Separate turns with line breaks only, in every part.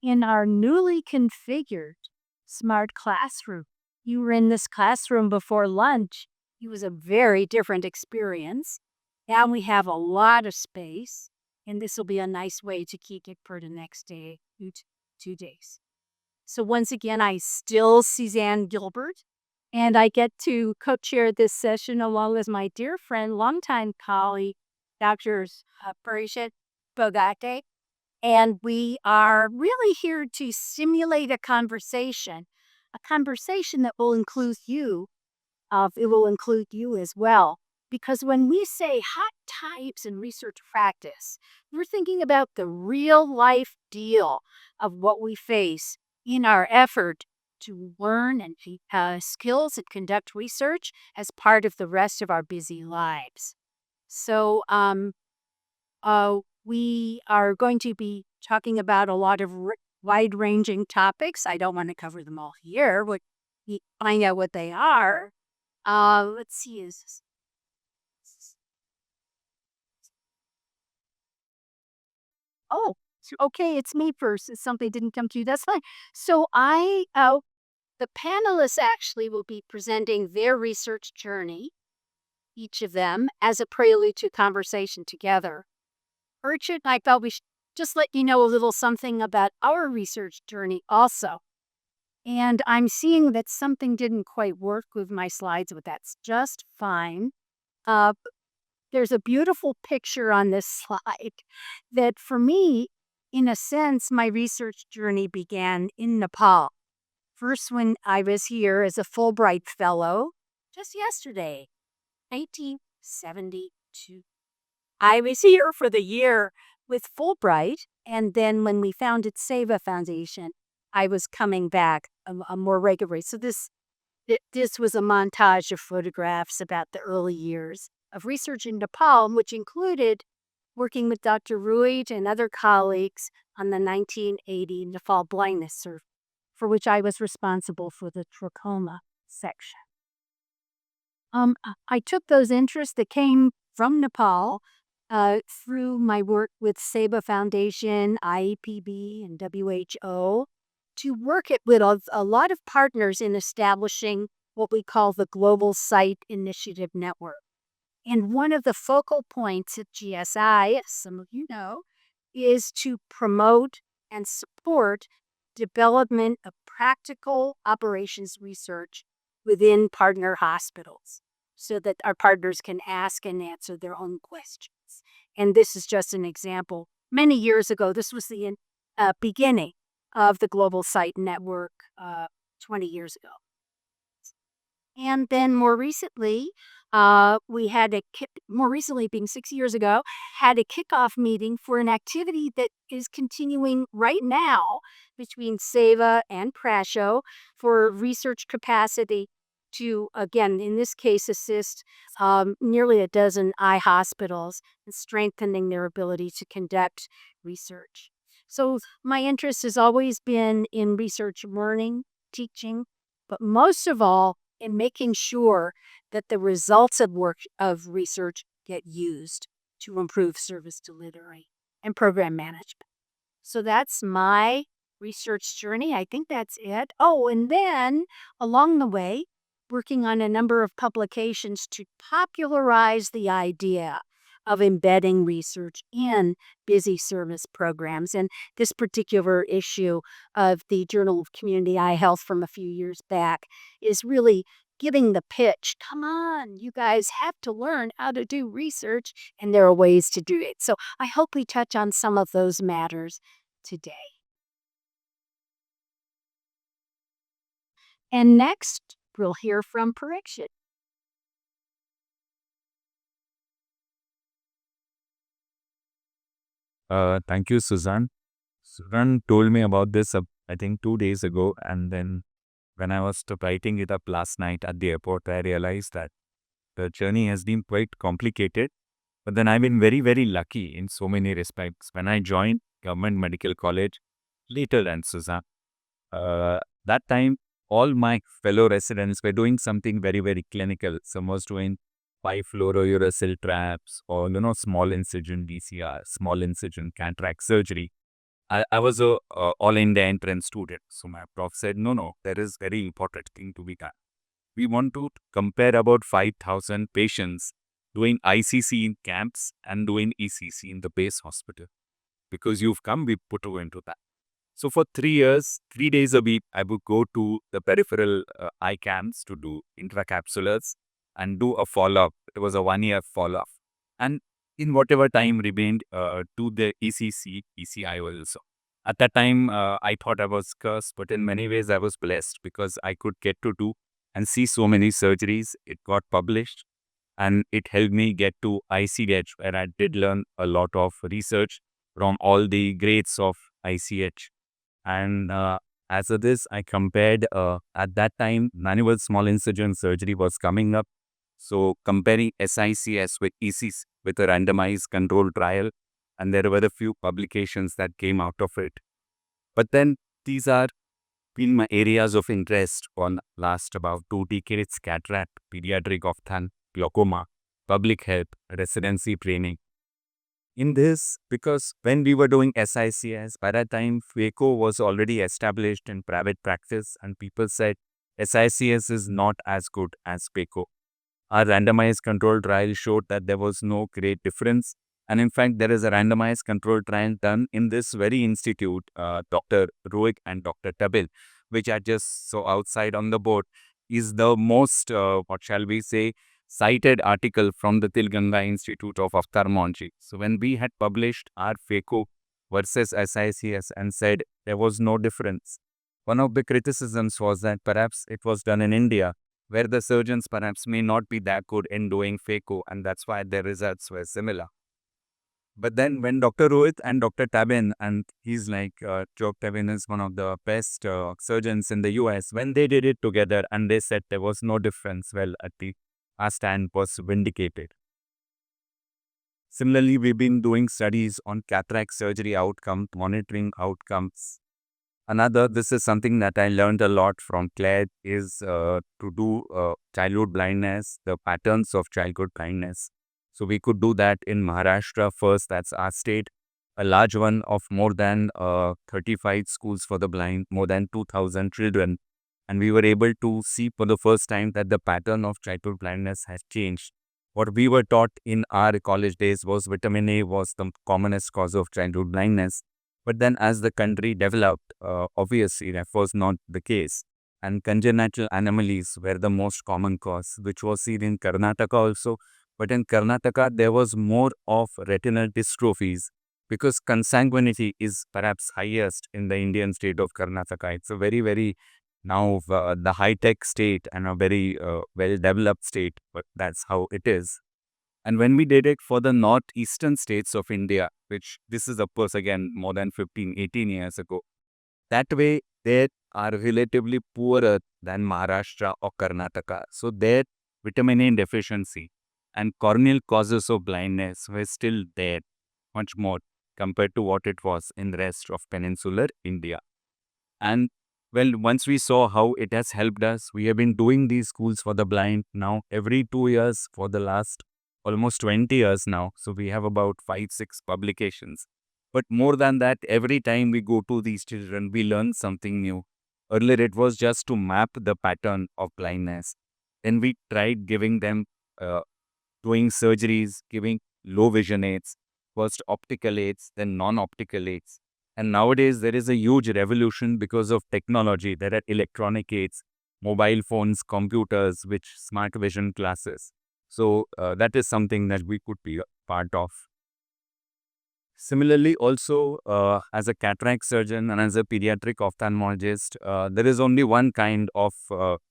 in our newly configured smart classroom. You were in this classroom before lunch. It was a very different experience. Now we have a lot of space, and this will be a nice way to keep it for the next day, 2 days. So once again, I still Suzanne Gilbert, and I get to co-chair this session along with my dear friend, longtime colleague, Dr. Parikshit Gogate. And we are really here to simulate a conversation that will include you. It will include you as well. Because when we say hot types in research practice, we're thinking about the real life deal of what we face in our effort to learn and skills and conduct research as part of the rest of our busy lives. So we are going to be talking about a lot of wide-ranging topics. I don't want to cover them all here. We'll find out what they are. Let's see. Oh, okay. It's me first. If something didn't come to you, that's fine. So the panelists actually will be presenting their research journey, each of them, as a prelude to conversation together. Parikshit, I thought we should just let you know a little something about our research journey also. And I'm seeing that something didn't quite work with my slides, but that's just fine. There's a beautiful picture on this slide that for me, in a sense, my research journey began in Nepal. First, when I was here as a Fulbright Fellow, just yesterday, 1972. I was here for the year with Fulbright, and then when we founded Seva Foundation, I was coming back a more regularly. So this was a montage of photographs about the early years of research in Nepal, which included working with Dr. Ruid and other colleagues on the 1980 Nepal blindness survey, for which I was responsible for the trachoma section. I took those interests that came from Nepal through my work with Seva Foundation, IEPB, and WHO to work with a lot of partners in establishing what we call the Global Site Initiative Network. And one of the focal points at GSI, as some of you know, is to promote and support development of practical operations research within partner hospitals so that our partners can ask and answer their own questions. And this is just an example. Many years ago, this was the beginning of the Global Site Network 20 years ago. And then more recently, we had more recently being 6 years ago, had a kickoff meeting for an activity that is continuing right now between Seva and Prasho for research capacity to, again, in this case, assist nearly a dozen eye hospitals in strengthening their ability to conduct research. So my interest has always been in research learning, teaching, but most of all, in making sure that the results of research get used to improve service delivery and program management. So that's my research journey. I think that's it. Oh, and then along the way, working on a number of publications to popularize the idea of embedding research in busy service programs. And this particular issue of the Journal of Community Eye Health from a few years back is really giving the pitch. Come on, you guys have to learn how to do research, and there are ways to do it. So I hope we touch on some of those matters today. And next, we'll hear from Parikshit.
Thank you, Suzanne. Suzanne told me about this, I think 2 days ago. And then when I was writing it up last night at the airport, I realized that the journey has been quite complicated. But then I've been very, very lucky in so many respects. When I joined Government Medical College, later than Suzanne, that time, all my fellow residents were doing something very, very clinical. Some was doing bifluorouracil traps or, small incision DCR, small incision cataract surgery. I was a all India entrance student. So my prof said, no, there is very important thing to be done. We want to compare about 5,000 patients doing ICC in camps and doing ECC in the base hospital. Because you've come, we put you into that. So for 3 years, 3 days a week, I would go to the peripheral eye camps to do intracapsulars and do a follow-up. It was a 1-year follow-up. And in whatever time remained to the ECC, ECI also. At that time, I thought I was cursed, but in many ways I was blessed because I could get to do and see so many surgeries. It got published and it helped me get to ICH, where I did learn a lot of research from all the grades of ICH. And as of this, I compared at that time, manual small incision surgery was coming up. So comparing SICS with ECs with a randomized controlled trial, and there were a few publications that came out of it. But then these are been my areas of interest for last about 2 decades: cataract, pediatric ophthalm, glaucoma, public health, residency training. In this, because when we were doing SICS, by that time, FACO was already established in private practice, and people said SICS is not as good as FACO. Our randomized control trial showed that there was no great difference. And in fact, there is a randomized control trial done in this very institute, Dr. Roig and Dr. Tabil, which I just saw outside on the board, is the most, what shall we say, cited article from the Tilganga Institute of Ophthalmology. So when we had published our FACO versus SICS and said there was no difference, one of the criticisms was that perhaps it was done in India, where the surgeons perhaps may not be that good in doing FACO, and that's why their results were similar. But then when Dr. Rohit and Dr. Tabin, and he's like, Joe Tabin is one of the best surgeons in the US, when they did it together and they said there was no difference, well, our stand was vindicated. Similarly, we've been doing studies on cataract surgery outcome, monitoring outcomes. This is something that I learned a lot from Claire, is to do childhood blindness, the patterns of childhood blindness. So we could do that in Maharashtra first, that's our state, a large one of more than 35 schools for the blind, more than 2,000 children. And we were able to see for the first time that the pattern of childhood blindness has changed. What we were taught in our college days was vitamin A was the commonest cause of childhood blindness. But then as the country developed, obviously that was not the case. And congenital anomalies were the most common cause, which was seen in Karnataka also. But in Karnataka, there was more of retinal dystrophies because consanguinity is perhaps highest in the Indian state of Karnataka. It's a very, very now the high-tech state and a very well-developed state, but that's how it is. And when we did it for the northeastern states of India, which this is of course again more than 15, 18 years ago, that way they are relatively poorer than Maharashtra or Karnataka. So their vitamin A deficiency and corneal causes of blindness were still there much more compared to what it was in the rest of peninsular India. And well, once we saw how it has helped us, we have been doing these schools for the blind now every 2 years for the last almost 20 years now. So we have about 5-6 publications. But more than that, every time we go to these children, we learn something new. Earlier, it was just to map the pattern of blindness. Then we tried giving them, doing surgeries, giving low vision aids, first optical aids, then non-optical aids. And nowadays, there is a huge revolution because of technology. There are electronic aids, mobile phones, computers, which smart vision classes. So that is something that we could be a part of. Similarly, also as a cataract surgeon and as a pediatric ophthalmologist, there is only one kind of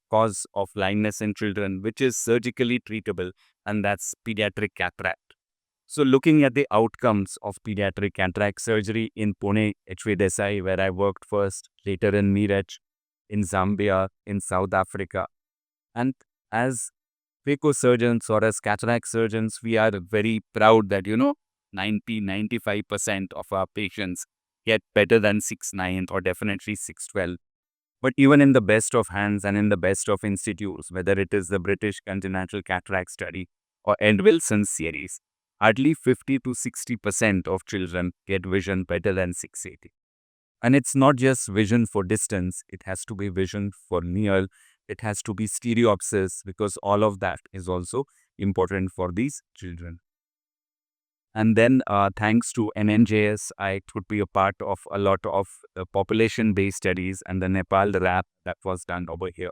cause of blindness in children, which is surgically treatable, and that's pediatric cataract. So looking at the outcomes of pediatric cataract surgery in Pune, HV Desai, where I worked first, later in Meerut, in Zambia, in South Africa. And as phaco surgeons or as cataract surgeons, we are very proud that, 90-95% of our patients get better than 6/9 or definitely 6/12. But even in the best of hands and in the best of institutes, whether it is the British Congenital Cataract Study or Ed Wilson's series, hardly 50 to 60% of children get vision better than 680. And it's not just vision for distance, it has to be vision for near, it has to be stereopsis, because all of that is also important for these children. And then thanks to NNJS, I could be a part of a lot of population-based studies and the Nepal RAP that was done over here.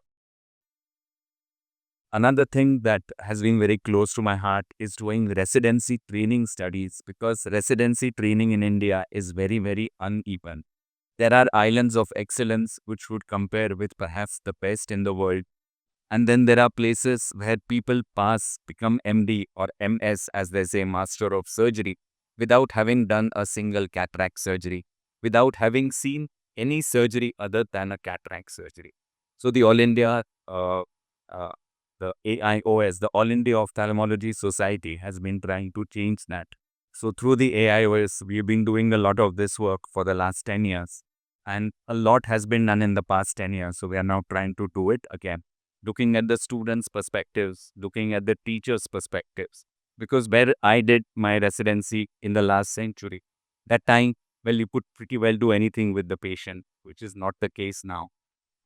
Another thing that has been very close to my heart is doing residency training studies, because residency training in India is very, very uneven. There are islands of excellence which would compare with perhaps the best in the world. And then there are places where people become MD or MS, as they say, Master of Surgery, without having done a single cataract surgery, without having seen any surgery other than a cataract surgery. So the All India, the AIOS, the All India Ophthalmology Society, has been trying to change that. So through the AIOS, we've been doing a lot of this work for the last 10 years. And a lot has been done in the past 10 years. So we are now trying to do it again, looking at the students' perspectives, looking at the teachers' perspectives. Because where I did my residency in the last century, that time, well, you could pretty well do anything with the patient, which is not the case now.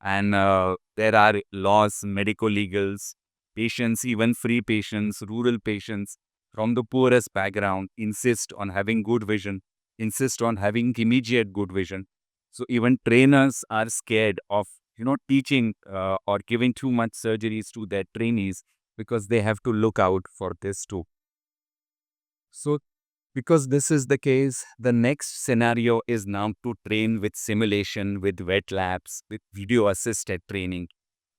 And there are laws, medical legals, patients, even free patients, rural patients from the poorest background insist on having good vision, insist on having immediate good vision. So even trainers are scared of teaching or giving too much surgeries to their trainees, because they have to look out for this too. So because this is the case, the next scenario is now to train with simulation, with wet labs, with video assisted training.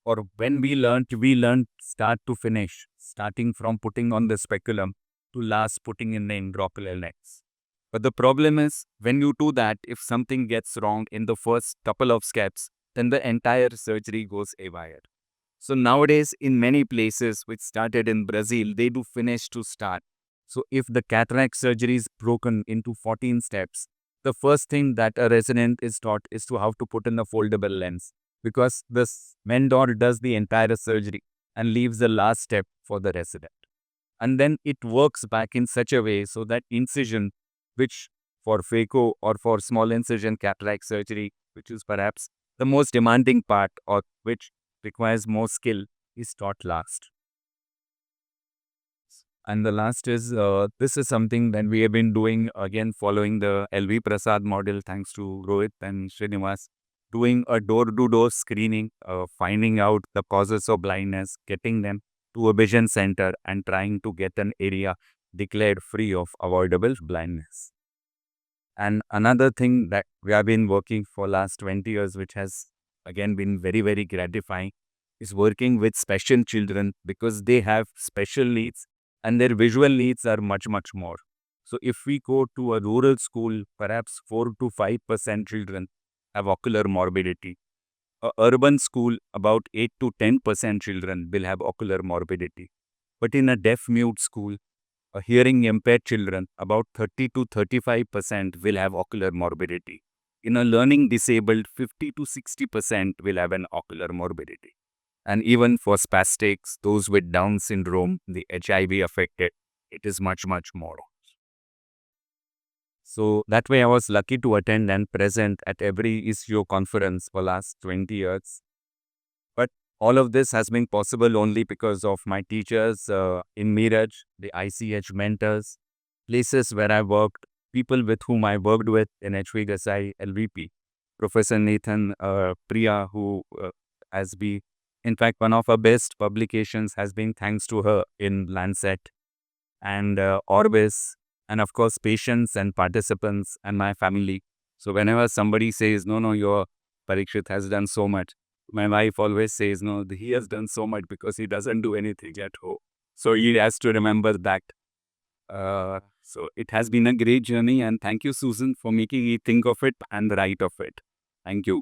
Or when we learned start to finish, starting from putting on the speculum to last putting in the intraocular lens. But the problem is, when you do that, if something gets wrong in the first couple of steps, then the entire surgery goes haywire. So nowadays, in many places, which started in Brazil, they do finish to start. So if the cataract surgery is broken into 14 steps, the first thing that a resident is taught is to how to put in a foldable lens, because this vendor does the entire surgery and leaves the last step for the resident. And then it works back in such a way so that incision, which for phaco or for small incision cataract surgery, which is perhaps the most demanding part or which requires more skill, is taught last. And the last is, this is something that we have been doing again following the LV Prasad model, thanks to Rohit and Srinivas, doing a door-to-door screening, finding out the causes of blindness, getting them to a vision center and trying to get an area declared free of avoidable blindness. And another thing that we have been working for last 20 years, which has again been very, very gratifying, is working with special children, because they have special needs and their visual needs are much, much more. So if we go to a rural school, perhaps 4 to 5% children have ocular morbidity. A urban school, about 8 to 10% children will have ocular morbidity. But in a deaf-mute school, a hearing impaired children, about 30 to 35% will have ocular morbidity. In a learning disabled, 50 to 60% will have an ocular morbidity. And even for spastics, those with Down syndrome, the HIV affected, it is much, much more. So that way I was lucky to attend and present at every ISGEO conference for last 20 years. But all of this has been possible only because of my teachers in Miraj, the ICH mentors, places where I worked, people with whom I worked with in HV Gasai LVP. Professor Nathan Priya, who has been, in fact, one of our best publications has been thanks to her in Lancet, and Orbis, and of course, patients and participants and my family. So whenever somebody says, no, your Parikshit has done so much, my wife always says, no, he has done so much because he doesn't do anything at home. So he has to remember that. So it has been a great journey, and thank you, Susan, for making me think of it and write of it. Thank you.